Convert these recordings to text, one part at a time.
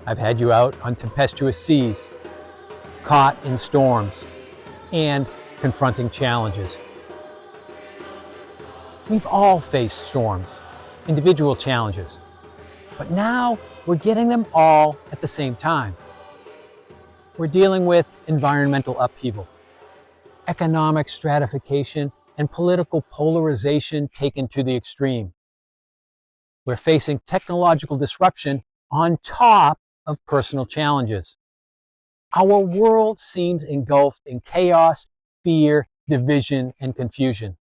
I've had you out on tempestuous seas, caught in storms, and confronting challenges. We've all faced storms, individual challenges, but now we're getting them all at the same time. We're dealing with environmental upheaval, economic stratification, and political polarization taken to the extreme. We're facing technological disruption on top of personal challenges. Our world seems engulfed in chaos, fear, division, and confusion.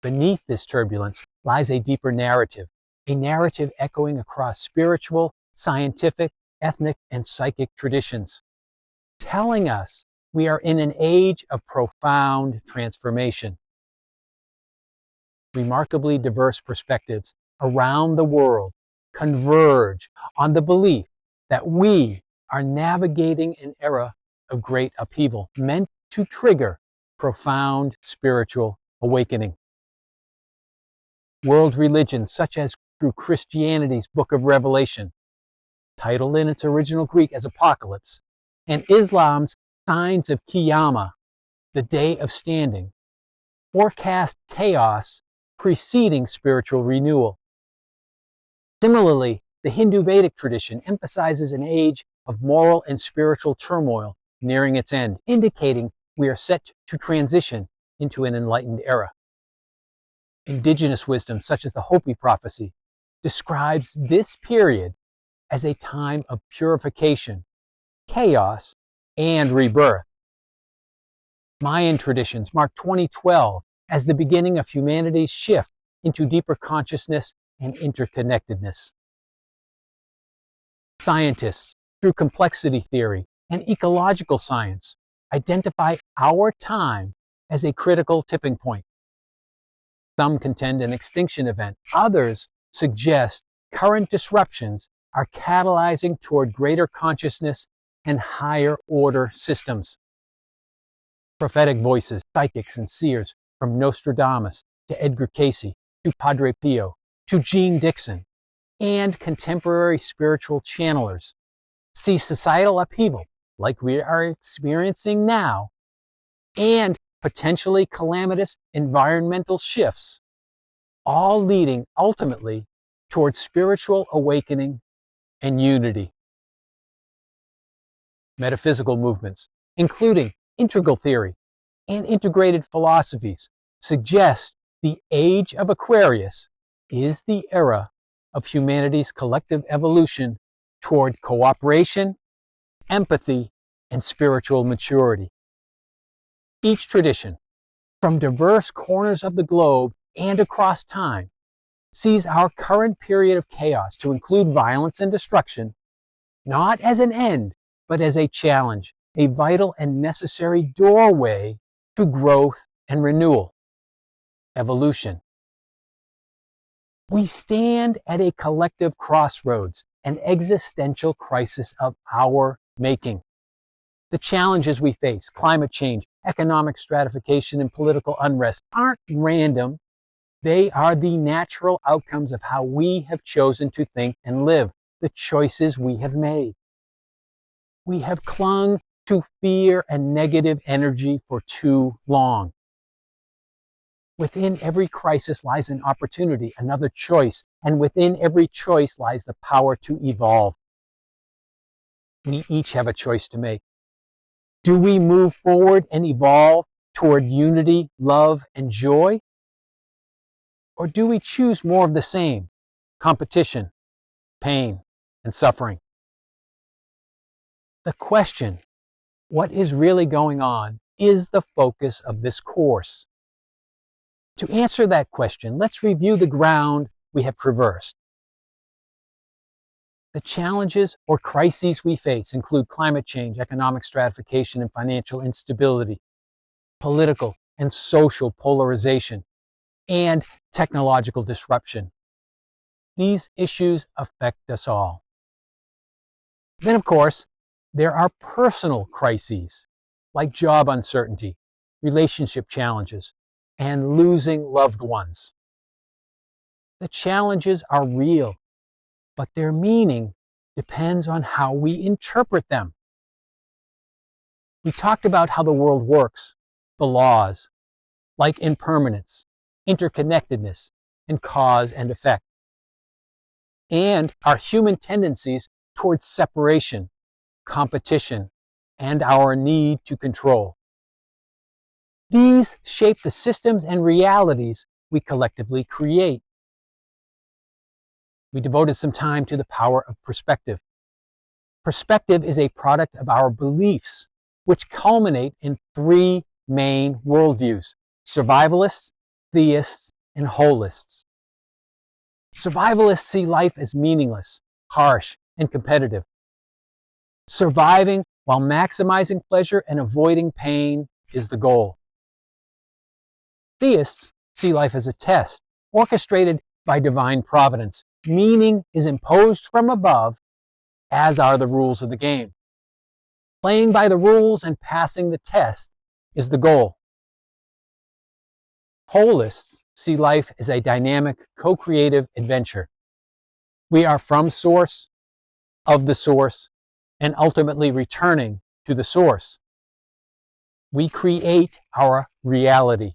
Beneath this turbulence lies a deeper narrative, a narrative echoing across spiritual, scientific, ethnic, and psychic traditions, telling us we are in an age of profound transformation. Remarkably diverse perspectives around the world converge on the belief that we are navigating an era of great upheaval meant to trigger profound spiritual awakening. World religions, such as through Christianity's Book of Revelation, titled in its original Greek as Apocalypse, and Islam's Signs of Qiyamah, the Day of Standing, forecast chaos preceding spiritual renewal. Similarly, the Hindu Vedic tradition emphasizes an age of moral and spiritual turmoil nearing its end, indicating we are set to transition into an enlightened era. Indigenous wisdom, such as the Hopi prophecy, describes this period as a time of purification, chaos, and rebirth. Mayan traditions mark 2012 as the beginning of humanity's shift into deeper consciousness and interconnectedness. Scientists, through complexity theory and ecological science, identify our time as a critical tipping point. Some contend an extinction event. Others suggest current disruptions are catalyzing toward greater consciousness and higher order systems. Prophetic voices, psychics, and seers, from Nostradamus to Edgar Cayce to Padre Pio to Jean Dixon, and contemporary spiritual channelers, see societal upheaval like we are experiencing now, and potentially calamitous environmental shifts, all leading ultimately towards spiritual awakening and unity. Metaphysical movements, including integral theory and integrated philosophies, suggest the age of Aquarius is the era of humanity's collective evolution toward cooperation, empathy, and spiritual maturity. Each tradition, from diverse corners of the globe and across time, sees our current period of chaos to include violence and destruction, not as an end, but as a challenge, a vital and necessary doorway to growth and renewal, evolution. We stand at a collective crossroads, an existential crisis of our making. The challenges we face, climate change, economic stratification, and political unrest, aren't random. They are the natural outcomes of how we have chosen to think and live, the choices we have made. We have clung to fear and negative energy for too long. Within every crisis lies an opportunity, another choice, and within every choice lies the power to evolve. We each have a choice to make. Do we move forward and evolve toward unity, love, and joy? Or do we choose more of the same, competition, pain, and suffering? The question, what is really going on, is the focus of this course. To answer that question, let's review the ground we have traversed. The challenges or crises we face include climate change, economic stratification and financial instability, political and social polarization, and technological disruption. These issues affect us all. Then, of course, there are personal crises like job uncertainty, relationship challenges, and losing loved ones. The challenges are real, but their meaning depends on how we interpret them. We talked about how the world works, the laws, like impermanence, interconnectedness, and cause and effect, and our human tendencies towards separation, competition, and our need to control. These shape the systems and realities we collectively create. We devoted some time to the power of perspective. Perspective is a product of our beliefs, which culminate in three main worldviews: survivalists, theists, and holists. Survivalists see life as meaningless, harsh, and competitive. Surviving while maximizing pleasure and avoiding pain is the goal. Theists see life as a test, orchestrated by divine providence. Meaning is imposed from above, as are the rules of the game. Playing by the rules and passing the test is the goal. Holists see life as a dynamic, co-creative adventure. We are from source, of the source, and ultimately returning to the source. We create our reality.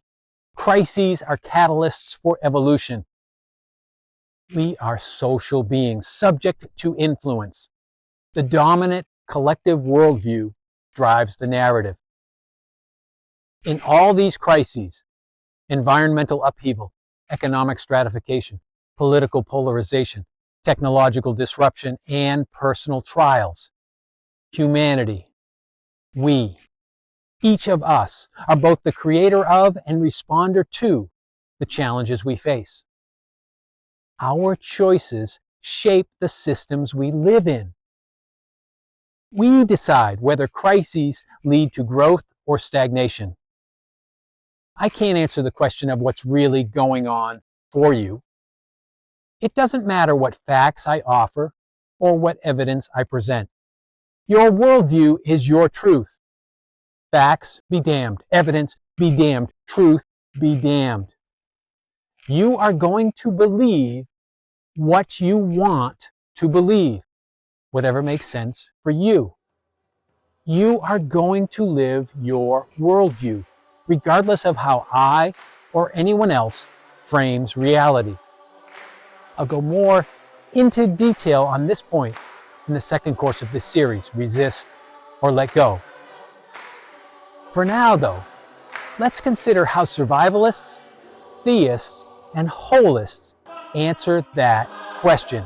Crises are catalysts for evolution. We are social beings, subject to influence. The dominant collective worldview drives the narrative. In all these crises, environmental upheaval, economic stratification, political polarization, technological disruption, and personal trials, humanity, we, each of us, are both the creator of and responder to the challenges we face. Our choices shape the systems we live in. We decide whether crises lead to growth or stagnation. I can't answer the question of what's really going on for you. It doesn't matter what facts I offer or what evidence I present. Your worldview is your truth. Facts be damned. Evidence be damned. Truth be damned. You are going to believe what you want to believe, whatever makes sense for you. You are going to live your worldview, regardless of how I or anyone else frames reality. I'll go more into detail on this point in the second course of this series, Resist or Let Go. For now, though, let's consider how survivalists, theists, and holists answer that question.